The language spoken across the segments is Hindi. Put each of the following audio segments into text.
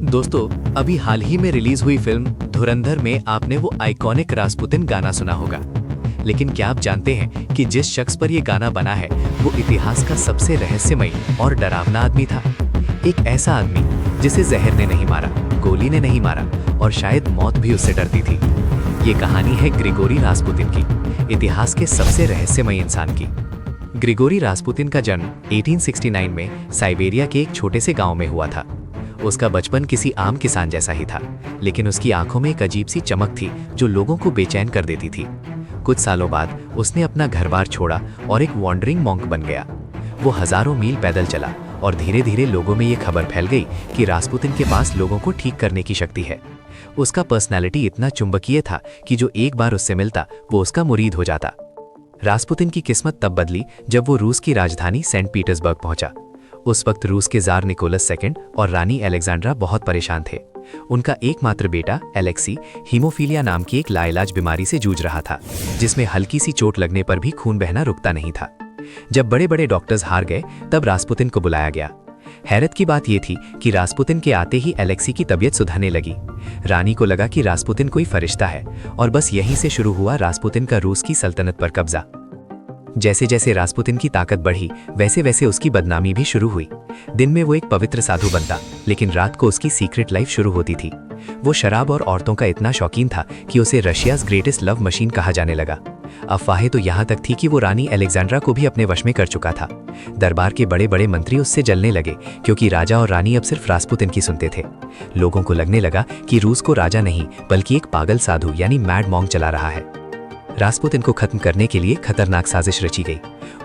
दोस्तों, अभी हाल ही में रिलीज हुई फिल्म धुरंधर में आपने वो आइकॉनिक रास्पुतिन गाना सुना होगा। लेकिन क्या आप जानते हैं कि जिस शख्स पर ये गाना बना है वो इतिहास का सबसे रहस्यमयी और डरावना आदमी था। एक ऐसा आदमी जिसे जहर ने नहीं मारा, गोली ने नहीं मारा और शायद मौत भी उससे डरती थी। ये कहानी है ग्रिगोरी रास्पुतिन की, इतिहास के सबसे रहस्यमयी इंसान की। ग्रिगोरी रास्पुतिन का जन्म 1869 में साइबेरिया के एक छोटे से गांव में हुआ था। उसका बचपन किसी आम किसान जैसा ही था, लेकिन उसकी आंखों में एक अजीब सी चमक थी जो लोगों को बेचैन कर देती थी। कुछ सालों बाद उसने अपना घर-बार छोड़ा और एक वॉन्डरिंग मॉन्क बन गया। वो हजारों मील पैदल चला और धीरे धीरे लोगों में ये खबर फैल गई कि रास्पुतिन के पास लोगों को ठीक करने की शक्ति है। उसका पर्सनैलिटी इतना चुंबकीय था कि जो एक बार उससे मिलता वो उसका मुरीद हो जाता। रास्पुतिन की किस्मत तब बदली जब वो रूस की राजधानी सेंट पीटर्सबर्ग पहुंचा। उस वक्त रूस के जार निकोलस II और रानी अलेक्जेंड्रा बहुत परेशान थे। उनका एकमात्र बेटा एलेक्सी हीमोफीलिया नाम की एक लाइलाज बीमारी से जूझ रहा था, जिसमें हल्की सी चोट लगने पर भी खून बहना रुकता नहीं था। जब बड़े बड़े डॉक्टर्स हार गए तब रास्पुतिन को बुलाया गया। हैरत की बात यह थी कि रास्पुतिन के आते ही एलेक्सी की तबीयत सुधरने लगी। रानी को लगा कि रास्पुतिन कोई फरिश्ता है और बस यहीं से शुरू हुआ रास्पुतिन का रूस की सल्तनत पर कब्जा। जैसे जैसे रास्पुतिन की ताकत बढ़ी वैसे वैसे उसकी बदनामी भी शुरू हुई। दिन में वो एक पवित्र साधु बनता, लेकिन रात को उसकी सीक्रेट लाइफ शुरू होती थी। वो शराब और औरतों का इतना शौकीन था कि उसे रशियाज ग्रेटेस्ट लव मशीन कहा जाने लगा। अफवाहें तो यहाँ तक थी कि वो रानी अलेक्जेंड्रा को भी अपने वश में कर चुका था। दरबार के बड़े बड़े मंत्री उससे जलने लगे क्योंकि राजा और रानी अब सिर्फ रास्पुतिन की सुनते थे। लोगों को लगने लगा कि रूस को राजा नहीं बल्कि एक पागल साधु यानी मैड मॉन्क चला रहा है। रास्पुतिन को खत्म करने के लिए खतरनाक साजिश रची गई।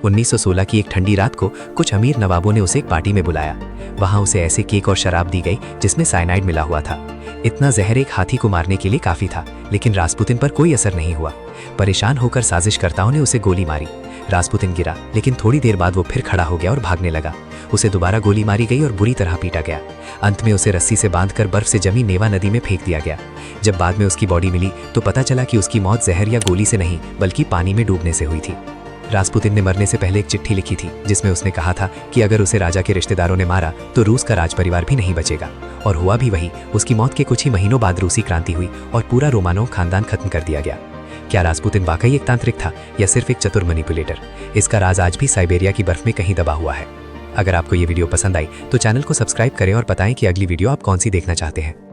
1916 की एक ठंडी रात को कुछ अमीर नवाबों ने उसे एक पार्टी में बुलाया। वहां उसे ऐसे केक और शराब दी गई जिसमें साइनाइड मिला हुआ था। इतना जहर एक हाथी को मारने के लिए काफी था, लेकिन रास्पुतिन पर कोई असर नहीं हुआ। परेशान होकर साजिशकर्ताओं ने उसे गोली मारी। रास्पुतिन गिरा, लेकिन थोड़ी देर बाद वो फिर खड़ा हो गया और भागने लगा। उसे दोबारा गोली मारी गई और बुरी तरह पीटा गया। अंत में उसे रस्सी से बांधकर बर्फ से जमी नेवा नदी में फेंक दिया गया। जब बाद में उसकी बॉडी मिली तो पता चला कि उसकी मौत जहर या गोली से नहीं बल्कि पानी में डूबने से हुई थी। रास्पुतिन ने मरने से पहले एक चिट्ठी लिखी थी जिसमें उसने कहा था कि अगर उसे राजा के रिश्तेदारों ने मारा तो रूस का राजपरिवार भी नहीं बचेगा। और हुआ भी वही। उसकी मौत के कुछ ही महीनों बाद रूसी क्रांति हुई और पूरा रोमानोव खानदान खत्म कर दिया गया। क्या रास्पुतिन वाकई एक तांत्रिक था या सिर्फ एक चतुर मैनिपुलेटर? इसका राज आज भी साइबेरिया की बर्फ में कहीं दबा हुआ है। अगर आपको ये वीडियो पसंद आई तो चैनल को सब्सक्राइब करें और बताएं कि अगली वीडियो आप कौन सी देखना चाहते हैं।